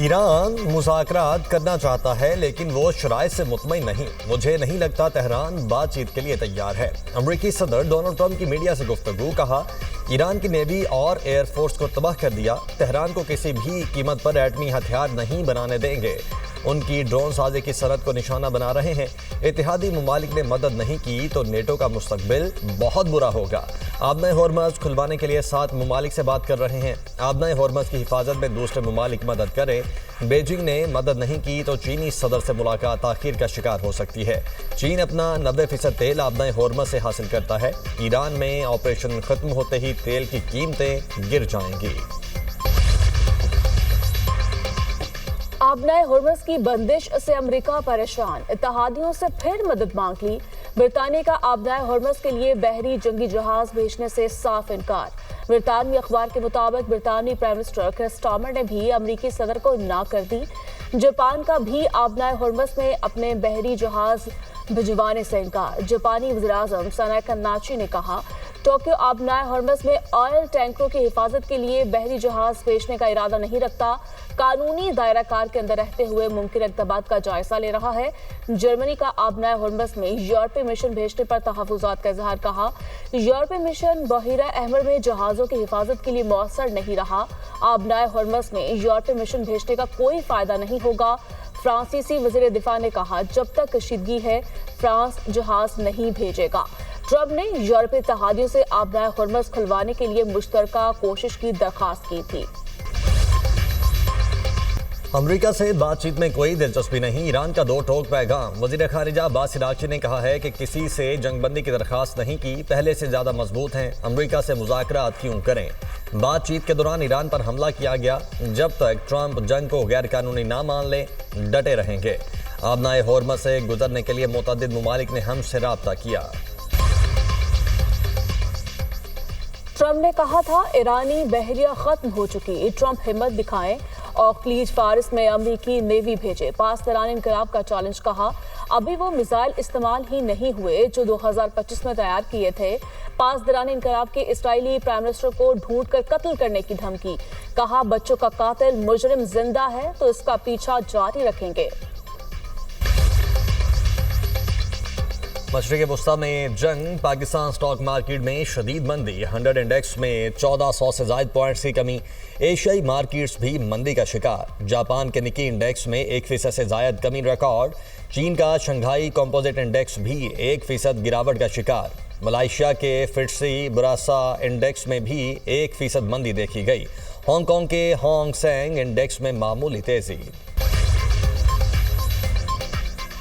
ایران مذاکرات کرنا چاہتا ہے لیکن وہ شرائط سے مطمئن نہیں۔ مجھے نہیں لگتا تہران بات چیت کے لیے تیار ہے۔ امریکی صدر ڈونلڈ ٹرمپ کی میڈیا سے گفتگو۔ کہا ایران کی نیوی اور ایئر فورس کو تباہ کر دیا، تہران کو کسی بھی قیمت پر ایٹمی ہتھیار نہیں بنانے دیں گے۔ ان کی ڈرون سازی کی صنعت کو نشانہ بنا رہے ہیں۔ اتحادی ممالک نے مدد نہیں کی تو نیٹو کا مستقبل بہت برا ہوگا۔ آبنہ ہورمز کھلوانے کے لیے 7 ممالک سے بات کر رہے ہیں۔ آبنہ ہورمز کی حفاظت میں دوسرے ممالک مدد کریں۔ بیجنگ نے مدد نہیں کی تو چینی صدر سے ملاقات تاخیر کا شکار ہو سکتی ہے۔ چین اپنا 90% تیل آبنہ ہورمز سے حاصل کرتا ہے۔ ایران میں آپریشن ختم ہوتے ہی تیل کی قیمتیں گر جائیں گی۔ آبنہ ہورمز کی بندش سے امریکہ پریشان، اتحادیوں سے پھر مدد مانگ لی۔ برطانیہ کا آبنہ ہورمز کے لیے بحری جنگی جہاز بھیجنے سے صاف انکار۔ برطانوی اخبار کے مطابق برطانوی پرائم منسٹر کیر سٹارمر نے بھی امریکی صدر کو نہ کر دی۔ جاپان کا بھی آبنہ ہورمز میں اپنے بحری جہاز بھجوانے سے انکار۔ جاپانی وزیراعظم سانائی کناچی نے کہا ٹوکیو آبنہ ہورمز میں آئل ٹینکروں کی حفاظت کے لیے بحری جہاز بھیجنے کا ارادہ نہیں رکھتا، قانونی دائرہ کار کے اندر رہتے ہوئے ممکن اقدامات کا جائزہ لے رہا ہے۔ جرمنی کا آبنہ ہورمز میں یورپی مشن بھیجنے پر تحفظات کا اظہار۔ کہا یورپی مشن بحیرہ احمر میں جہازوں کی حفاظت کے لیے مؤثر نہیں رہا، آبنہ ہورمز میں یورپی مشن بھیجنے کا کوئی فائدہ نہیں ہوگا۔ فرانسیسی وزیر دفاع نے کہا جب تک کشیدگی ہے فرانس جہاز نہیں بھیجے گا۔ ٹرمپ نے یورپی اتحادیوں سے آبنہ ہورمز کھلوانے کے لیے مشترکہ کوشش کی درخواست کی تھی۔ امریکہ سے بات چیت میں کوئی دلچسپی نہیں، ایران کا دو ٹوک پیغام۔ وزیر خارجہ عباس عراقچی نے کہا ہے کہ کسی سے جنگ بندی کی درخواست نہیں کی، پہلے سے زیادہ مضبوط ہیں، امریکہ سے مذاکرات کیوں کریں۔ بات چیت کے دوران ایران پر حملہ کیا گیا، جب تک ٹرمپ جنگ کو غیر قانونی نہ مان لیں ڈٹے رہیں گے۔ آبنہ ہورمز سے گزرنے کے لیے متعدد ممالک نے ہم سے رابطہ کیا۔ ٹرمپ نے کہا تھا ایرانی بحریہ ختم ہو چکی، ٹرمپ ہمت دکھائیں اور خلیج فارس میں امریکی نیوی بھیجے۔ پاسداران انقلاب کا چیلنج۔ کہا ابھی وہ میزائل استعمال ہی نہیں ہوئے جو 2025 میں تیار کیے تھے۔ پاسداران انقلاب کے اسرائیلی پرائم منسٹر کو ڈھونڈ کر قتل کرنے کی دھمکی۔ کہا بچوں کا قاتل مجرم زندہ ہے تو اس کا پیچھا جاری رکھیں گے۔ مشرق وسطی میں جنگ، پاکستان سٹاک مارکیٹ میں شدید مندی، 100 انڈیکس میں 1400 سے زائد پوائنٹس کی کمی۔ ایشیائی مارکیٹس بھی مندی کا شکار، جاپان کے نکی انڈیکس میں 1% سے زائد کمی ریکارڈ۔ چین کا شنگھائی کمپوزٹ انڈیکس بھی 1% گراوٹ کا شکار۔ ملائیشیا کے فٹسی براسا انڈیکس میں بھی 1% مندی دیکھی گئی۔ ہانگ کانگ کے ہانگ سینگ انڈیکس میں معمولی تیزی۔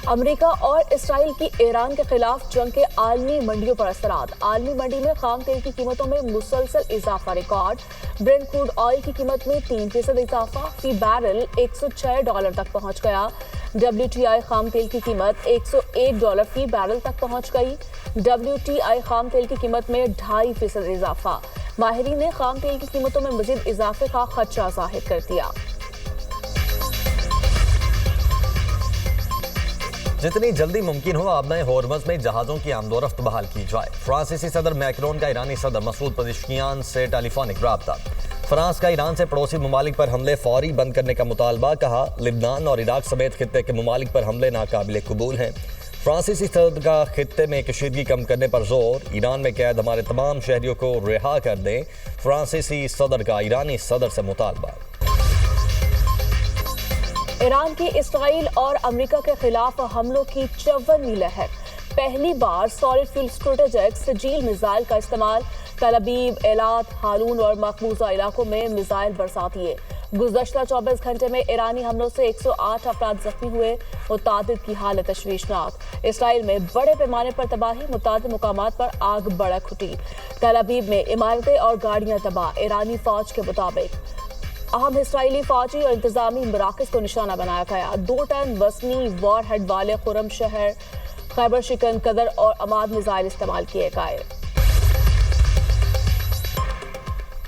امریکہ اور اسرائیل کی ایران کے خلاف جنگ کے عالمی منڈیوں پر اثرات۔ عالمی منڈی میں خام تیل کی قیمتوں میں مسلسل اضافہ ریکارڈ۔ برنٹ کروڈ آئل کی قیمت میں 3% اضافہ، فی بیرل $106 تک پہنچ گیا۔ WTI خام تیل کی قیمت $101 فی بیرل تک پہنچ گئی۔ WTI خام تیل کی قیمت میں 2.5% اضافہ۔ ماہرین نے خام تیل کی قیمتوں میں مزید اضافے کا خدشہ ظاہر کر دیا۔ جتنی جلدی ممکن ہو آبنہ ہورمز میں جہازوں کی آمد و رفت بحال کی جائے۔ فرانسیسی صدر میکرون کا ایرانی صدر مسعود پزشکیان سے ٹیلی فونک رابطہ۔ فرانس کا ایران سے پڑوسی ممالک پر حملے فوری بند کرنے کا مطالبہ۔ کہا لبنان اور عراق سمیت خطے کے ممالک پر حملے ناقابل قبول ہیں۔ فرانسیسی صدر کا خطے میں کشیدگی کم کرنے پر زور، ایران میں قید ہمارے تمام شہریوں کو رہا کر دیں، فرانسیسی صدر کا ایرانی صدر سے مطالبہ۔ ایران کی اسرائیل اور امریکہ کے خلاف حملوں کی 54ویں لہر۔ پہلی بار سالڈ فیول اسٹریٹجک سجیل میزائل کا استعمال، تل ابیب، ایلات، ہارون اور مقبوضہ علاقوں میں میزائل برسا دیے۔ گزشتہ 24 گھنٹے میں ایرانی حملوں سے 108 افراد زخمی ہوئے، متعدد کی حالت تشویشناک۔ اسرائیل میں بڑے پیمانے پر تباہی، متعدد مقامات پر آگ بھڑک اٹھی۔ تل ابیب میں عمارتیں اور گاڑیاں تباہ، ایرانی فوج کے مطابق۔ اہم اسرائیلی فوجی اور انتظامی مراکز کو نشانہ بنایا گیا۔ 2 ٹن وزنی وار ہیڈ والے خرم شہر، خیبر شکن، قدر اور عماد میزائل استعمال کیے گئے۔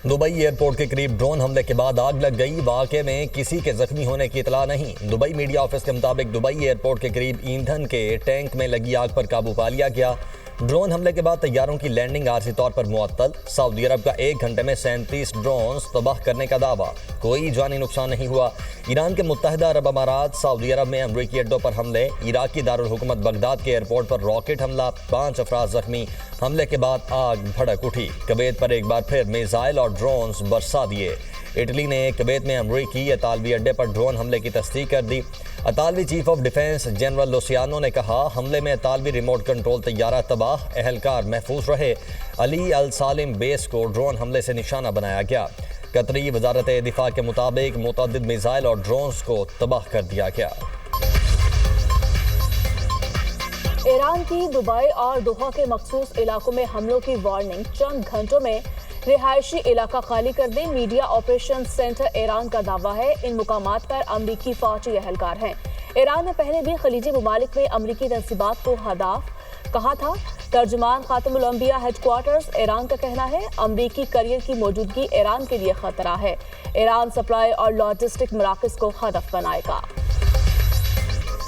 دبئی ایئرپورٹ کے قریب ڈرون حملے کے بعد آگ لگ گئی، واقعے میں کسی کے زخمی ہونے کی اطلاع نہیں۔ دبئی میڈیا آفس کے مطابق دبئی ایئرپورٹ کے قریب ایندھن کے ٹینک میں لگی آگ پر قابو پا لیا گیا۔ ڈرون حملے کے بعد طیاروں کی لینڈنگ عارضی طور پر معطل. سعودی عرب کا 1 گھنٹے میں 37 ڈرونز تباہ کرنے کا دعویٰ. کوئی جانی نقصان نہیں ہوا. ایران کے متحدہ عرب امارات سعودی عرب میں امریکی اڈوں پر حملے. عراق کی دارالحکومت بغداد کے ایئرپورٹ پر راکٹ حملہ, 5 افراد زخمی. حملے کے بعد آگ بھڑک اٹھی. کویت پر ایک بار پھر میزائل اور ڈرونز برسا دیے. اٹلی نے کویت میں امریکی اطالوی اڈے پر ڈرون حملے کی تصدیق کر دی. اطالوی چیف آف ڈیفنس جنرل لوسیانو نے کہا حملے میں اطالوی ریموٹ کنٹرول طیارہ تباہ, اہلکار محفوظ رہے. علی السالم بیس کو ڈرون حملے سے نشانہ بنایا گیا. قطری وزارت دفاع کے مطابق متعدد میزائل اور ڈرونز کو تباہ کر دیا گیا. ایران کی دبئی اور دوحہ کے مخصوص علاقوں میں حملوں کی وارننگ. چند گھنٹوں میں رہائشی علاقہ خالی کر دیں. میڈیا آپریشن سینٹر ایران کا دعویٰ ہے ان مقامات پر امریکی فوجی اہلکار ہیں. ایران نے پہلے بھی خلیجی ممالک میں امریکی تنصیبات کو ہدف کہا تھا. ترجمان خاتم الانبیاء ہیڈ کوارٹرز ایران کا کہنا ہے امریکی کیریئر کی موجودگی ایران کے لیے خطرہ ہے. ایران سپلائی اور لاجسٹک مراکز کو ہدف بنائے گا.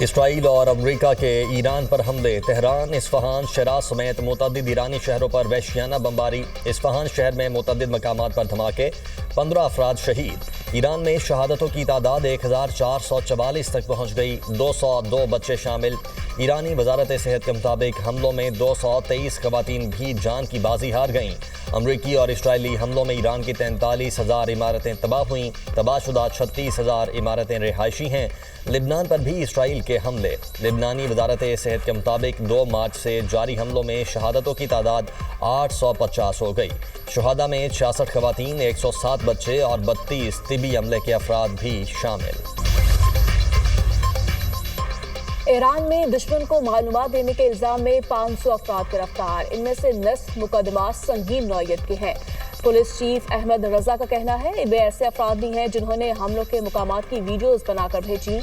اسرائیل اور امریکہ کے ایران پر حملے. تہران, اصفہان, شیراز سمیت متعدد ایرانی شہروں پر وحشیانہ بمباری. اصفہان شہر میں متعدد مقامات پر دھماکے, 15 افراد شہید. ایران میں شہادتوں کی تعداد 1444 تک پہنچ گئی, 202 بچے شامل. ایرانی وزارت صحت کے مطابق حملوں میں 223 خواتین بھی جان کی بازی ہار گئیں. امریکی اور اسرائیلی حملوں میں ایران کی 43,000 عمارتیں تباہ ہوئیں. تباہ شدہ 36,000 عمارتیں رہائشی ہیں. لبنان پر بھی اسرائیل کے حملے. لبنانی وزارت صحت کے مطابق 2 مارچ سے جاری حملوں میں شہادتوں کی تعداد 850 ہو گئی. شہداء میں 66 خواتین, 107 بچے اور 32 طبی عملے کے افراد بھی شامل. ایران میں دشمن کو معلومات دینے کے الزام میں 500 افراد گرفتار. ان میں سے نصف مقدمات سنگین نوعیت کے ہیں. پولیس چیف احمد رضا کا کہنا ہے یہ ایسے افراد بھی ہیں جنہوں نے حملوں کے مقامات کی ویڈیوز بنا کر بھیجی.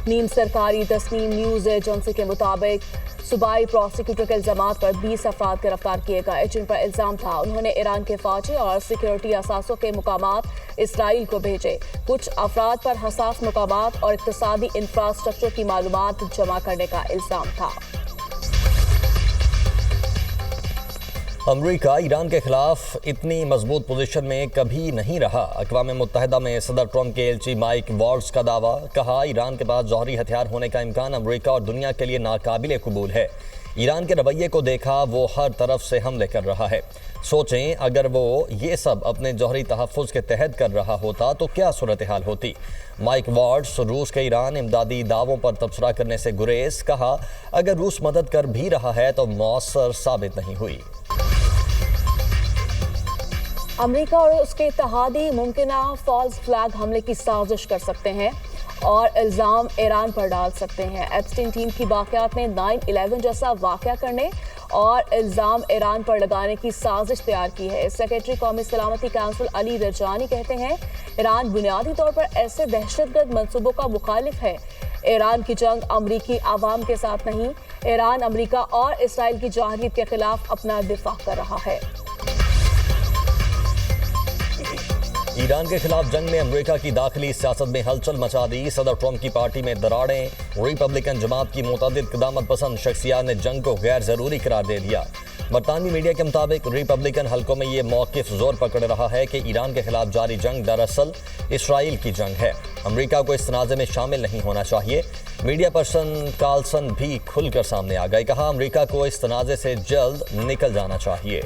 نیم سرکاری تسنیم نیوز ایجنسی کے مطابق صوبائی پروسیکیوٹر کے الزامات پر 20 افراد گرفتار کیے گئے جن پر الزام تھا انہوں نے ایران کے فوجی اور سیکیورٹی اثاثوں کے مقامات اسرائیل کو بھیجے. کچھ افراد پر حساس مقامات اور اقتصادی انفراسٹرکچر کی معلومات جمع کرنے کا الزام تھا. امریکہ ایران کے خلاف اتنی مضبوط پوزیشن میں کبھی نہیں رہا. اقوام متحدہ میں صدر ٹرمپ کے ایلچی مائک والٹز کا دعویٰ. کہا ایران کے پاس جوہری ہتھیار ہونے کا امکان امریکہ اور دنیا کے لیے ناقابل قبول ہے. ایران کے رویے کو دیکھا وہ ہر طرف سے حملے کر رہا ہے. سوچیں اگر وہ یہ سب اپنے جوہری تحفظ کے تحت کر رہا ہوتا تو کیا صورتحال ہوتی. مائک والٹز روس کے ایران امدادی دعووں پر تبصرہ کرنے سے گریز. کہا اگر روس مدد کر بھی رہا ہے تو مؤثر ثابت نہیں ہوئی. امریکہ اور اس کے اتحادی ممکنہ فالس فلیگ حملے کی سازش کر سکتے ہیں اور الزام ایران پر ڈال سکتے ہیں. ایپسٹین ٹیم کی واقعات میں 9/11 جیسا واقعہ کرنے اور الزام ایران پر لگانے کی سازش تیار کی ہے. سیکریٹری قومی سلامتی کونسل علی رجانی کہتے ہیں ایران بنیادی طور پر ایسے دہشت گرد منصوبوں کا مخالف ہے. ایران کی جنگ امریکی عوام کے ساتھ نہیں, ایران امریکہ اور اسرائیل کی جارحیت کے خلاف اپنا دفاع کر رہا ہے. ایران کے خلاف جنگ میں امریکہ کی داخلی سیاست میں ہلچل مچا دی. صدر ٹرمپ کی پارٹی میں دراڑیں. ریپبلکن جماعت کی متعدد قدامت پسند شخصیات نے جنگ کو غیر ضروری قرار دے دیا. برطانوی میڈیا کے مطابق ریپبلکن حلقوں میں یہ موقف زور پکڑ رہا ہے کہ ایران کے خلاف جاری جنگ دراصل اسرائیل کی جنگ ہے. امریکہ کو اس تنازع میں شامل نہیں ہونا چاہیے. میڈیا پرسن کارلسن بھی کھل کر سامنے آ گئے. کہا امریکہ کو اس تنازع سے جلد نکل جانا چاہیے.